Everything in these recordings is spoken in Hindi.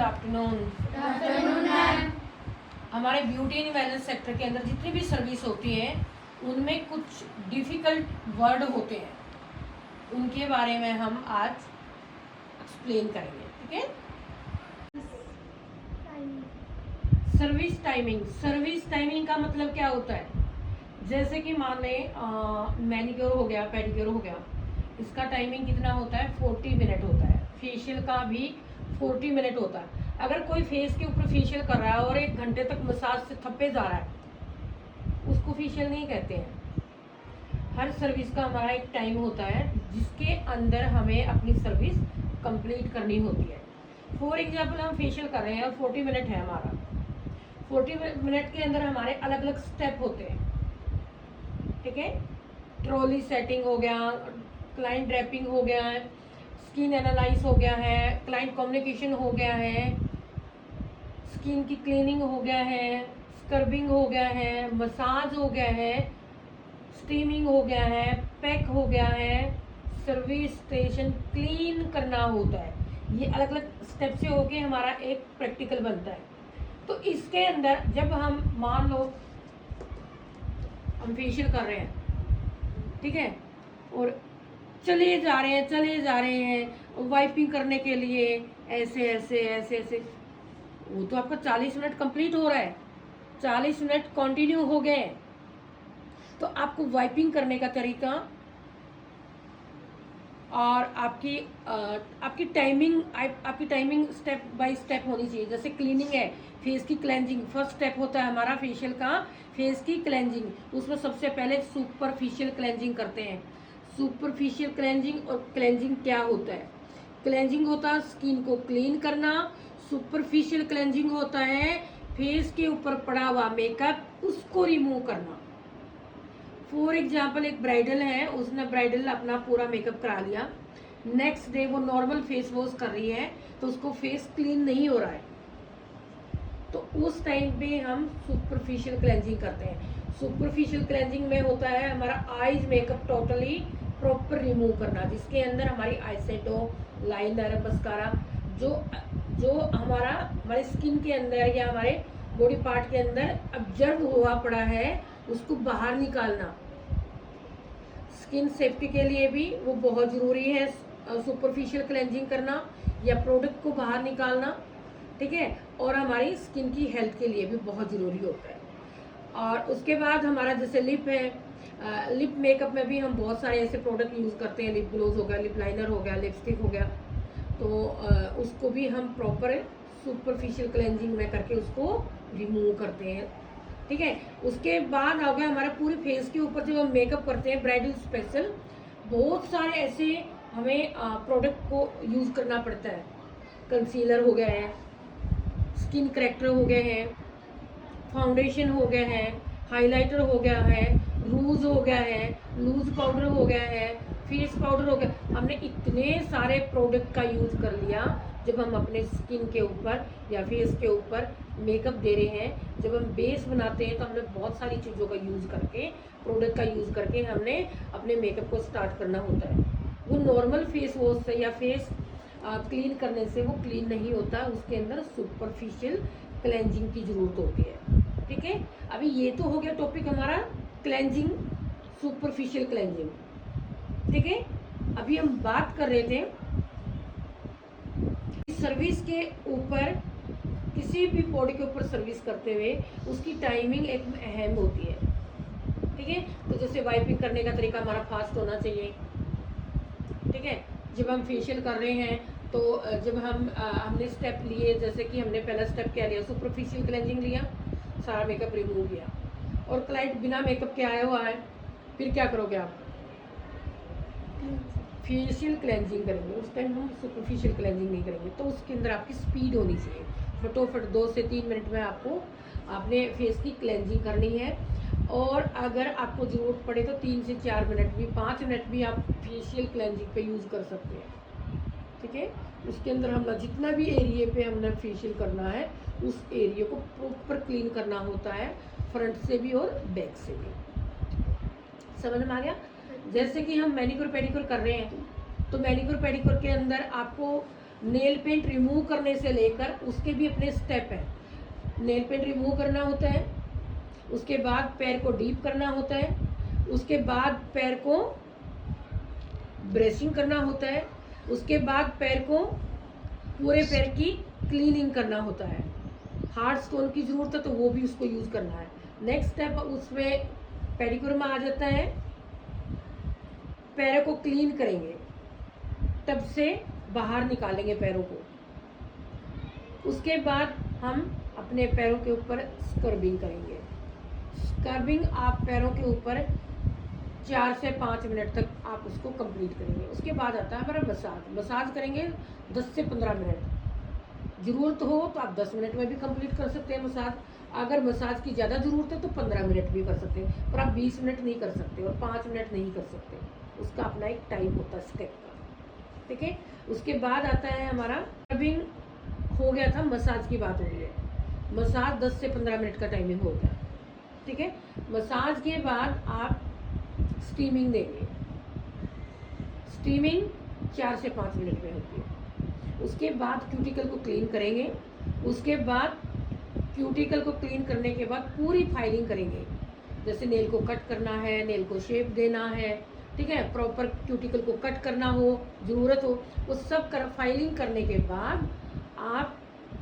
आफ्टरनून। हमारे ब्यूटी एंड वेलनेस सेक्टर के अंदर जितनी भी सर्विस होती है उनमें कुछ डिफ़िकल्ट वर्ड होते हैं, उनके बारे में हम आज एक्सप्लेन करेंगे। ठीक है। Service timing. सर्विस टाइमिंग का मतलब क्या होता है? जैसे कि मान लें मैनिक्योर हो गया, पेडिक्योर हो गया, इसका टाइमिंग कितना होता है? 40 मिनट होता है। फेशियल का भी 40 मिनट होता है। अगर कोई फेस के ऊपर फेशियल कर रहा है और 1 घंटे तक मसाज से थप्पे जा रहा है, उसको फेशियल नहीं कहते हैं। हर सर्विस का हमारा एक टाइम होता है जिसके अंदर हमें अपनी सर्विस कंप्लीट करनी होती है। फॉर एग्जाम्पल हम फेशियल कर रहे हैं और 40 मिनट है हमारा। 40 मिनट के अंदर हमारे अलग अलग स्टेप होते हैं। ठीक है। ट्रॉली सेटिंग हो गया, क्लाइंट ड्रैपिंग हो गया है, स्किन एनालाइज हो गया है, क्लाइंट कम्युनिकेशन हो गया है, स्किन की क्लीनिंग हो गया है, स्क्रबिंग हो गया है, मसाज हो गया है, स्टीमिंग हो गया है, पैक हो गया है, सर्विस स्टेशन क्लीन करना होता है। ये अलग अलग स्टेप से होके हमारा एक प्रैक्टिकल बनता है। तो इसके अंदर जब हम मान लो हम फेशियल कर रहे हैं, ठीक है, और चले जा रहे हैं वाइपिंग करने के लिए, ऐसे ऐसे ऐसे ऐसे, वो तो आपका 40 मिनट कंप्लीट हो रहा है, 40 मिनट कंटिन्यू हो गए। तो आपको वाइपिंग करने का तरीका और आपकी टाइमिंग स्टेप बाय स्टेप होनी चाहिए। जैसे क्लीनिंग है, फेस की क्लेंजिंग फर्स्ट स्टेप होता है हमारा फेशियल का, फेस की क्लेंजिंग। उसमें सबसे पहले सुपरफिशियल क्लेंजिंग करते हैं। सुपरफिशियल क्लेंजिंग और क्लेंजिंग क्या होता है? क्लेंजिंग होता है स्किन को क्लीन करना, सुपरफिशियल क्लेंजिंग होता है फेस के ऊपर पड़ा हुआ मेकअप उसको रिमूव करना। फॉर एग्जाम्पल एक ब्राइडल है, उसने ब्राइडल अपना पूरा मेकअप करा लिया, नेक्स्ट डे वो नॉर्मल फेस वॉश कर रही है तो उसको फेस क्लीन नहीं हो रहा है, तो उस टाइम पे हम सुपरफिशियल क्लेंजिंग करते हैं। सुपरफिशियल क्लेंजिंग में होता है हमारा eyes makeup totally proper remove करना, जिसके अंदर हमारी आईशैडो, लाइनर, मस्कारा जो जो हमारे स्किन के अंदर या हमारे बॉडी पार्ट के अंदर ऑब्जर्व हुआ पड़ा है उसको बाहर निकालना। स्किन सेफ्टी के लिए भी वो बहुत ज़रूरी है सुपरफिशियल क्लेंजिंग करना या प्रोडक्ट को बाहर निकालना। ठीक है। और हमारी स्किन की हेल्थ के लिए भी बहुत ज़रूरी होता है। और उसके बाद हमारा जैसे लिप है, लिप मेकअप में भी हम बहुत सारे ऐसे प्रोडक्ट यूज़ करते हैं। लिप ग्लोज हो गया, लिप लाइनर हो गया, लिपस्टिक हो गया, तो उसको भी हम प्रॉपर सुपरफिशियल क्लेंजिंग में करके उसको रिमूव करते हैं। ठीक है। उसके बाद आ गया हमारा पूरे फेस के ऊपर जब हम मेकअप करते हैं ब्राइडल स्पेशल, बहुत सारे ऐसे हमें प्रोडक्ट को यूज़ करना पड़ता है। कंसीलर हो गया है, स्किन करेक्टर हो गए हैं, फाउंडेशन हो गया है, हाइलाइटर हो गया है, रूज हो गया है, लूज पाउडर हो गया है, फेस पाउडर हो गया। हमने इतने सारे प्रोडक्ट का यूज़ कर लिया जब हम अपने स्किन के ऊपर या फेस के ऊपर मेकअप दे रहे हैं। जब हम बेस बनाते हैं तो हमने बहुत सारी चीज़ों का यूज़ करके, प्रोडक्ट का यूज़ करके हमने अपने मेकअप को स्टार्ट करना होता है। वो नॉर्मल फेस वॉश से या फेस क्लीन करने से वो क्लीन नहीं होता, उसके अंदर सुपरफिशियल क्लेंजिंग की ज़रूरत होती है। ठीक है। अभी ये तो हो गया टॉपिक हमारा क्लेंजिंग, सुपरफिशियल क्लेंजिंग। ठीक है। अभी हम बात कर रहे थे सर्विस के ऊपर, किसी भी बॉडी के ऊपर सर्विस करते हुए उसकी टाइमिंग एक अहम होती है। ठीक है। तो जैसे वाइपिंग करने का तरीका हमारा फास्ट होना चाहिए। ठीक है। जब हम फेशियल कर रहे हैं तो जब हमने स्टेप लिए, जैसे कि हमने पहला स्टेप क्या लिया, सुपरफिशियल क्लेंजिंग लिया, सारा मेकअप रिमूव किया, और क्लाइंट बिना मेकअप के आया हुआ है, फिर क्या करोगे आप? फेशियल क्लेंजिंग करेंगे। उस टाइम हम सुपरफिशियल क्लेंजिंग नहीं करेंगे। तो उसके अंदर आपकी स्पीड होनी चाहिए, फटोफट 2 से 3 मिनट में आपको अपने फेस की क्लेंजिंग करनी है। और अगर आपको ज़रूरत पड़े तो 3 से 4 मिनट भी, 5 मिनट भी आप फेशियल क्लेंजिंग पे यूज़ कर सकते हैं। ठीक है। उसके अंदर हम जितना भी एरिया पे हमने फेशियल करना है उस एरिया को प्रॉपर क्लीन करना होता है, फ्रंट से भी और बैक से भी। समझ में आ गया? जैसे कि हम मैनिक्योर पेडिक्योर कर रहे हैं तो मैनिक्योर पेडिक्योर के अंदर आपको नेल पेंट रिमूव करने से लेकर उसके भी अपने स्टेप हैं। नेल पेंट रिमूव करना होता है, उसके बाद पैर को डीप करना होता है, उसके बाद पैर को ब्रशिंग करना होता है, उसके बाद पैर को पूरे पैर की क्लीनिंग करना होता है। हार्ड स्टोन की ज़रूरत है तो वो भी उसको यूज़ करना है। नेक्स्ट स्टेप उसमें पेडिक्योर में आ जाता है, पैरों को क्लीन करेंगे, टब से बाहर निकालेंगे पैरों को। उसके बाद हम अपने पैरों के ऊपर स्क्रबिंग करेंगे। स्क्रबिंग आप पैरों के ऊपर 4 से 5 मिनट तक आप उसको कंप्लीट करेंगे। उसके बाद आता है हमारा मसाज। मसाज करेंगे 10 से 15 मिनट। ज़रूरत हो तो आप 10 मिनट में भी कंप्लीट कर सकते हैं मसाज। अगर मसाज की ज़्यादा ज़रूरत है तो 15 मिनट भी कर सकते हैं, पर आप 20 मिनट नहीं कर सकते और 5 मिनट नहीं कर सकते। उसका अपना एक टाइम होता है स्टेप का, ठीक है। उसके बाद आता है हमारा स्क्रबिंग। हो गया था, मसाज की बात हो रही है। मसाज 10 से 15 मिनट का टाइमिंग हो गया, ठीक है। मसाज के बाद आप स्टीमिंग देंगे। स्टीमिंग 4 से 5 मिनट में होती है। उसके बाद क्यूटिकल को क्लीन करेंगे। उसके बाद क्यूटिकल को क्लीन करने के बाद पूरी फाइलिंग करेंगे। जैसे नेल को कट करना है, नेल को शेप देना है, ठीक है, प्रॉपर क्यूटिकल को कट करना हो, ज़रूरत हो, वो सब फाइलिंग करने के बाद आप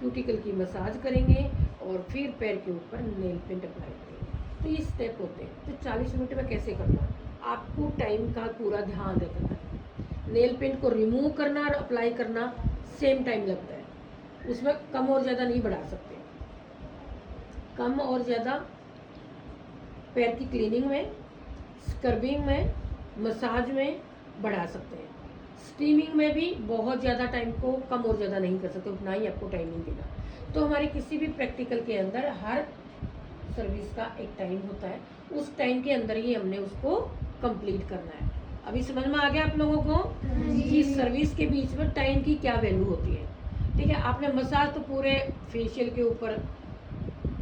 क्यूटिकल की मसाज करेंगे और फिर पैर के ऊपर नेल पेंट अप्लाई करेंगे। तो ये स्टेप होते हैं। तो 40 मिनट में कैसे करना, आपको टाइम का पूरा ध्यान रखना है। नेल पेंट को रिमूव करना और अप्लाई करना सेम टाइम लगता है, उसमें कम और ज़्यादा नहीं बढ़ा सकते। कम और ज़्यादा पैर की क्लीनिंग में, स्क्रबिंग में, मसाज में बढ़ा सकते हैं। स्टीमिंग में भी बहुत ज़्यादा टाइम को कम और ज़्यादा नहीं कर सकते, उतना ही आपको टाइमिंग देना। तो हमारे किसी भी प्रैक्टिकल के अंदर हर सर्विस का एक टाइम होता है, उस टाइम के अंदर ही हमने उसको कंप्लीट करना है। अभी समझ में आ गया आप लोगों को कि सर्विस के बीच में टाइम की क्या वैल्यू होती है, ठीक है। आपने मसाज तो पूरे फेशियल के ऊपर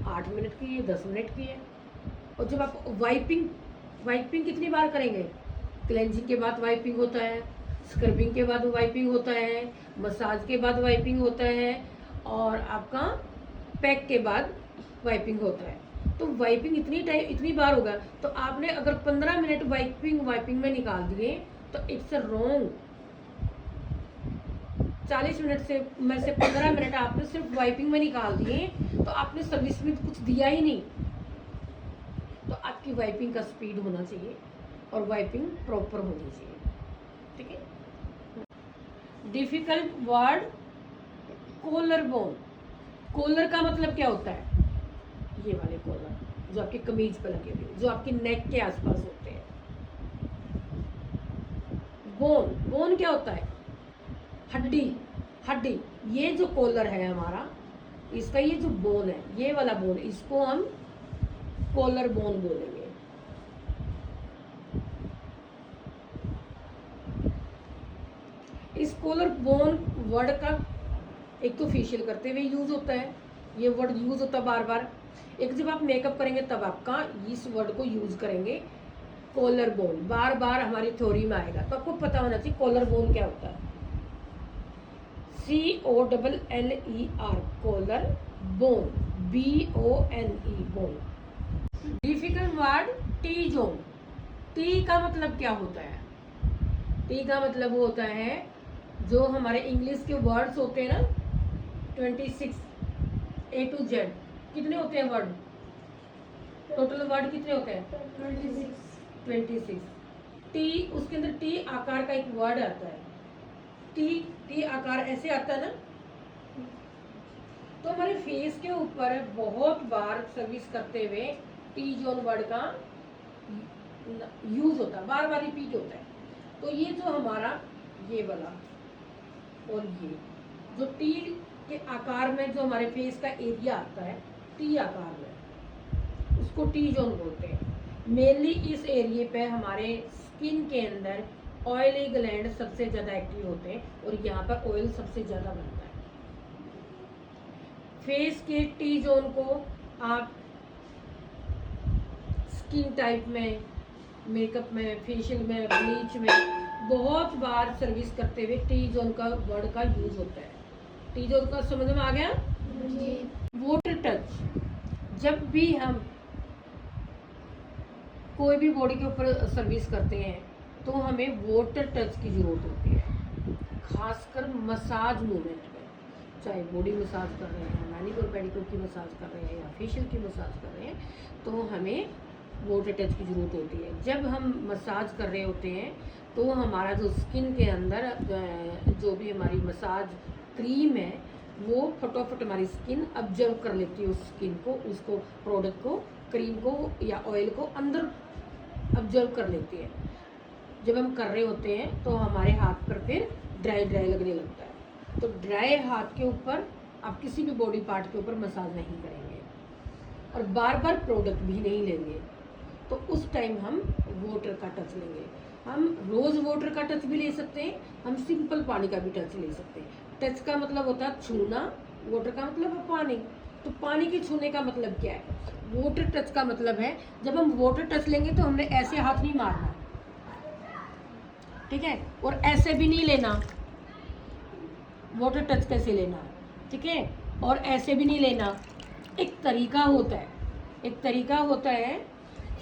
8 मिनट की है, 10 मिनट की है। और जब आप वाइपिंग कितनी बार करेंगे, क्लेंजिंग के बाद वाइपिंग होता है, स्क्रबिंग के बाद वाइपिंग होता है, मसाज के बाद वाइपिंग होता है, और आपका पैक के बाद वाइपिंग होता है। तो वाइपिंग इतनी बार होगा, तो आपने अगर 15 मिनट वाइपिंग में निकाल दिए तो इट्स रॉन्ग। 40 मिनट में से 15 मिनट आपने सिर्फ वाइपिंग में निकाल दिए तो आपने सर्विस में कुछ दिया ही नहीं। तो आपकी वाइपिंग का स्पीड होना चाहिए और वाइपिंग प्रॉपर होनी चाहिए, ठीक है। Difficult word, collar bone. Collar का मतलब क्या होता है, ये वाले कॉलर जो आपके कमीज पर लगे हुए, जो आपकी नेक के आसपास होते हैं। बोन क्या होता है, हड्डी। ये जो कॉलर है हमारा, इसका ये जो बोन है, ये वाला बोन, इसको हम कॉलर बोन बोलेंगे। इस कॉलर बोन वर्ड का एक तो फेशियल करते हुए यूज होता है, ये वर्ड यूज होता है बार बार। एक जब आप मेकअप करेंगे तब आपका इस वर्ड को यूज करेंगे, कॉलर बोन बार बार हमारी थ्योरी में आएगा। तो आपको पता होना चाहिए कॉलर बोन क्या होता है। COLLER, collar bone, BONE, bone. Difficult word, T zone. T का मतलब क्या होता है, टी का मतलब वो होता है जो हमारे इंग्लिश के वर्ड्स होते हैं ना, 26 A to Z, कितने होते हैं वर्ड, टोटल वर्ड कितने होते हैं, 26। टी, उसके अंदर टी आकार का एक वर्ड आता है। टी आकार ऐसे आता है ना। तो हमारे फेस के ऊपर बहुत बार सर्विस करते हुए टी जोन वर्ड का यूज होता है, बार बार रिपीट होता है। तो ये जो हमारा ये वाला और ये जो टी के आकार में जो हमारे फेस का एरिया आता है टी आकार में, उसको टी जोन बोलते हैं। मेनली इस एरिया पे हमारे स्किन के अंदर ऑयली ग्लैंड सबसे ज़्यादा एक्टिव होते हैं और यहाँ पर ऑयल सबसे ज़्यादा बनता है। फेस के टी जोन को आप स्किन टाइप में, मेकअप में, फेशियल में, ब्लीच में बहुत बार सर्विस करते हुए टी जोन का वर्ड का यूज होता है। टी जोड़ का समझ में आ गया। वाटर टच, जब भी हम कोई भी बॉडी के ऊपर सर्विस करते हैं तो हमें वाटर टच की जरूरत होती है, खासकर मसाज मूवमेंट में। चाहे बॉडी मसाज कर रहे हैं, मैनिक्योर पेडिक्योर की मसाज कर रहे हैं या फेशियल की मसाज कर रहे हैं, तो हमें वाटर टच की ज़रूरत होती है। जब हम मसाज कर रहे होते हैं तो हमारा जो स्किन के अंदर जो भी हमारी मसाज क्रीम है वो फटाफट हमारी स्किन ऑब्जर्व कर लेती है उस स्किन को, उसको प्रोडक्ट को, क्रीम को या ऑयल को अंदर ऑब्जर्व कर लेती है। जब हम कर रहे होते हैं तो हमारे हाथ पर फिर ड्राई ड्राई लगने लगता है। तो ड्राई हाथ के ऊपर आप किसी भी बॉडी पार्ट के ऊपर मसाज नहीं करेंगे और बार बार प्रोडक्ट भी नहीं लेंगे। तो उस टाइम हम वाटर का टच लेंगे। हम रोज़ वाटर का टच भी ले सकते हैं, हम सिंपल पानी का भी टच ले सकते हैं। टच का मतलब होता है छूना, वाटर का मतलब है पानी। तो पानी के छूने का मतलब क्या है? वाटर टच का मतलब है जब हम वाटर टच लेंगे तो हमने ऐसे हाथ नहीं मारना, ठीक है, और ऐसे भी नहीं लेना। वाटर टच कैसे लेना, ठीक है, और ऐसे भी नहीं लेना। एक तरीका होता है।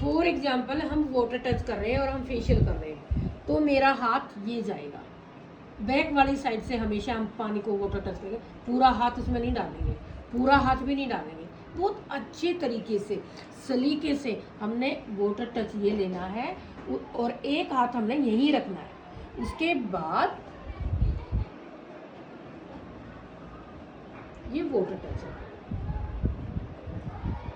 फॉर एग्जाम्पल हम वाटर टच कर रहे हैं और हम फेशियल कर रहे हैं तो मेरा हाथ ये जाएगा, बैक वाली साइड से हमेशा हम पानी को वाटर टच करेंगे, पूरा हाथ उसमें नहीं डालेंगे, पूरा हाथ भी नहीं डालेंगे। बहुत अच्छे तरीके से सलीके से हमने वाटर टच ये लेना है और एक हाथ हमने यहीं रखना है। उसके बाद ये वाटर टच है।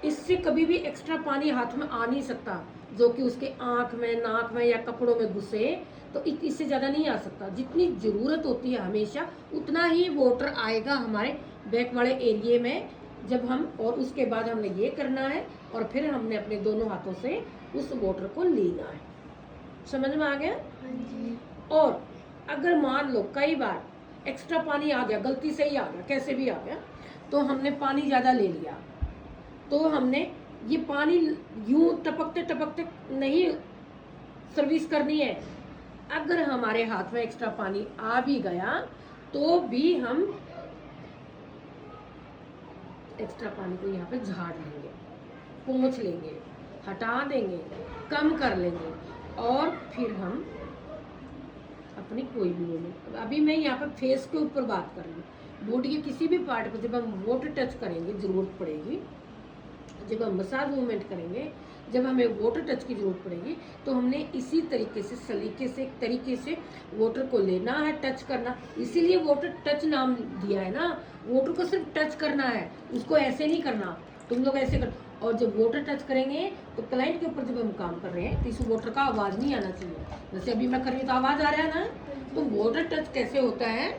इससे कभी भी एक्स्ट्रा पानी हाथ में आ नहीं सकता जो कि उसके आंख में, नाक में या कपड़ों में घुसे, तो इससे ज़्यादा नहीं आ सकता। जितनी ज़रूरत होती है हमेशा उतना ही वाटर आएगा हमारे बैक वाले एरिए में जब हम, और उसके बाद हमने ये करना है और फिर हमने अपने दोनों हाथों से उस वाटर को लेना है। समझ में आ गया? और अगर मान लो कई बार एक्स्ट्रा पानी आ गया, गलती से ही आ गया, कैसे भी आ गया, तो हमने पानी ज़्यादा ले लिया, तो हमने ये पानी यूं टपकते टपकते नहीं सर्विस करनी है। अगर हमारे हाथ में एक्स्ट्रा पानी आ भी गया तो भी हम एक्स्ट्रा पानी को यहाँ पे झाड़ लेंगे, पोंछ लेंगे, हटा देंगे, कम कर लेंगे और फिर हम अपनी कोई भी मूवमेंट। अभी मैं यहाँ पर फेस के ऊपर बात कर रही हूँ। बॉडी के किसी भी पार्ट पर जब हम वाटर टच करेंगे, ज़रूरत पड़ेगी, जब हम मसाज मूवमेंट करेंगे, जब हमें वाटर टच की ज़रूरत पड़ेगी, तो हमने इसी तरीके से सलीके से, एक तरीके से वाटर को लेना है, टच करना। इसीलिए वाटर टच नाम दिया है ना। वाटर को सिर्फ टच करना है, उसको ऐसे नहीं करना। तुम लोग ऐसे कर, और जब वाटर टच करेंगे तो क्लाइंट के ऊपर जब हम काम कर रहे हैं तो इस वाटर का आवाज़ नहीं आना चाहिए। जैसे अभी मैं कर रही हूँ तो आवाज़ आ रहा है ना। तो वाटर टच कैसे होता है?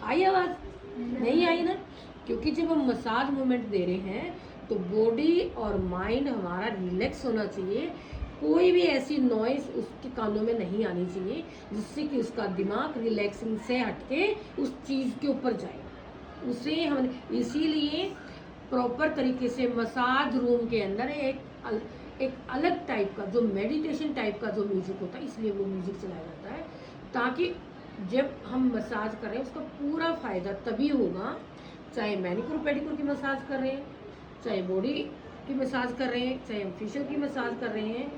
आई आवाज़? नहीं आई ना, क्योंकि जब हम मसाज मूवमेंट दे रहे हैं तो बॉडी और माइंड हमारा रिलैक्स होना चाहिए। कोई भी ऐसी नॉइज उसके कानों में नहीं आनी चाहिए जिससे कि उसका दिमाग रिलैक्सिंग से हटके उस चीज़ के ऊपर जाए। उसे हम इसीलिए प्रॉपर तरीके से मसाज रूम के अंदर एक अलग टाइप का जो मेडिटेशन टाइप का जो म्यूजिक होता है, इसलिए वो म्यूजिक चलाया जाता है, ताकि जब हम मसाज कर रहे हैं उसका पूरा फ़ायदा तभी होगा। चाहे मैनिक्योर पेडिक्योर की मसाज कर रहे हैं, चाहे बॉडी की मसाज कर रहे हैं, चाहे हम फेशियल की मसाज कर रहे हैं,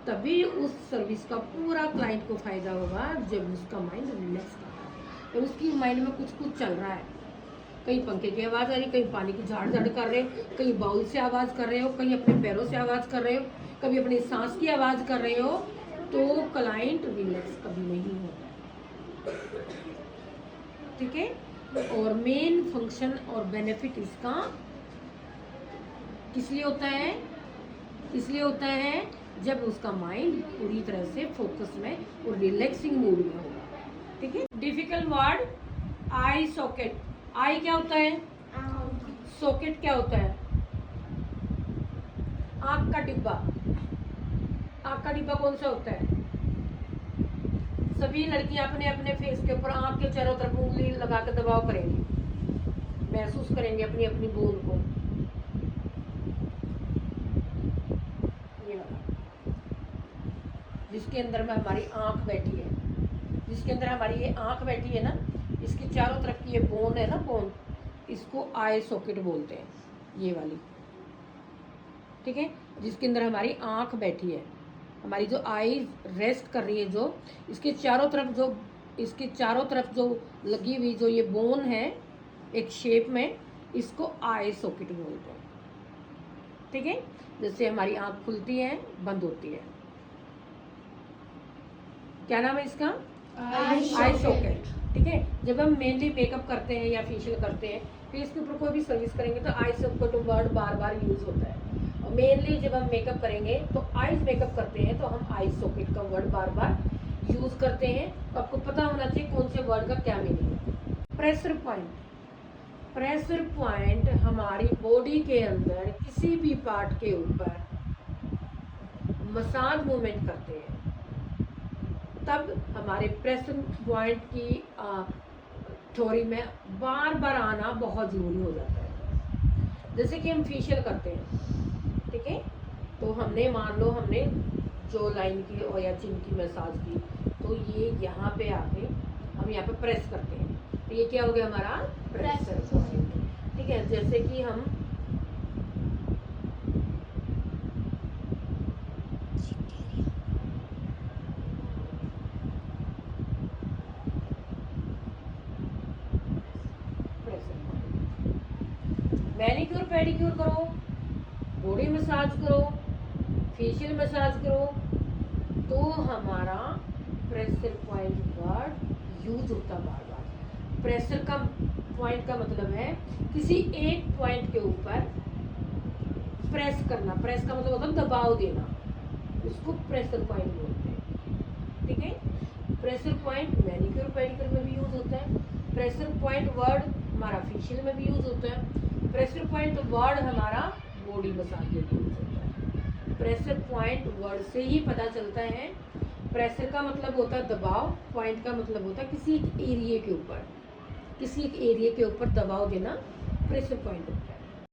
तभी उस सर्विस का पूरा क्लाइंट को फ़ायदा होगा जब उसका माइंड रिलैक्स कर रहा है। तो उसकी माइंड में कुछ चल रहा है, कहीं पंखे की आवाज़ आ रही, कहीं पानी की झाड़ झाड़ कर रहे हो, कहीं बाउल से आवाज़ कर रहे हो, कहीं अपने पैरों से आवाज़ कर रहे हो, कभी अपनी सांस की आवाज़ कर रहे हो, तो क्लाइंट रिलैक्स कभी नहीं होता। ठीक है। और मेन फंक्शन और बेनिफिट इसका किस लिए होता है? इसलिए होता है जब उसका माइंड पूरी तरह से फोकस में और रिलैक्सिंग मूड में होगा। ठीक है। Difficult word, eye socket. Eye क्या होता है? सॉकेट क्या होता है? आँख का डिब्बा। आँख का डिब्बा कौन सा होता है? सभी लड़कियां अपने अपने फेस के ऊपर आँख के चारों तरफ उंगली लगा के दबाव करेंगी, महसूस करेंगे अपनी अपनी बूंद को। जिस जिसके अंदर में हमारी आँख बैठी है, जिसके अंदर हमारी ये आँख बैठी है ना, इसके चारों तरफ की ये बोन है ना, बोन, इसको आई सॉकेट बोलते हैं, ये वाली, ठीक है। जिसके अंदर हमारी आँख बैठी है, हमारी जो आई रेस्ट कर रही है, जो इसके चारों तरफ जो लगी हुई जो ये बोन है एक शेप में, इसको आई सॉकेट बोलते हैं, ठीक है। जैसे हमारी आँख खुलती है, बंद होती है, क्या नाम है इसका? आई सॉकेट, ठीक है। जब हम मेनली मेकअप करते हैं या फेशियल करते हैं, फिर इसके ऊपर कोई भी सर्विस करेंगे तो आई सॉकेट वर्ड बार बार यूज होता है। और मेनली जब हम मेकअप करेंगे तो आईज मेकअप करते हैं तो हम आई सॉकेट का वर्ड बार बार यूज करते हैं। तो आपको पता होना चाहिए कौन से वर्ड का क्या मीनिंग है। प्रेशर पॉइंट, प्रेशर पॉइंट हमारी बॉडी के अंदर किसी भी पार्ट के ऊपर मसाज मूवमेंट करते हैं, तब हमारे प्रेशर पॉइंट की थ्योरी में बार बार आना बहुत ज़रूरी हो जाता है। जैसे कि हम फेशियल करते हैं, ठीक है, तो हमने मान लो हमने जो लाइन की और या चिन की मसाज की, तो ये यहाँ पे आके हम यहाँ पे प्रेस करते हैं, तो ये क्या हो गया हमारा प्रेशर पॉइंट, ठीक है। जैसे कि हम मैनिक्योर पेडिक्योर करो, बॉडी मसाज करो, फेशियल मसाज करो, तो हमारा प्रेशर पॉइंट वर्ड यूज होता बार बार। प्रेशर का पॉइंट का मतलब है किसी एक पॉइंट के ऊपर प्रेस करना, प्रेस का मतलब होता है दबाव देना, उसको प्रेशर पॉइंट बोलते हैं, ठीक है। प्रेशर पॉइंट मैनिक्योर पेडिक्योर में भी यूज होता है। प्रेशर पॉइंट वर्ड हमारा फेशियल में भी यूज होता है। प्रेशर पॉइंट वर्ड हमारा बॉडी मसाज में भी यूज होता है। प्रेशर पॉइंट वर्ड से ही पता चलता है, प्रेशर का मतलब होता है दबाव, पॉइंट का मतलब होता है किसी एक एरिया के ऊपर, किसी एक एरिया के ऊपर दबाव देना प्रेशर पॉइंट होता है।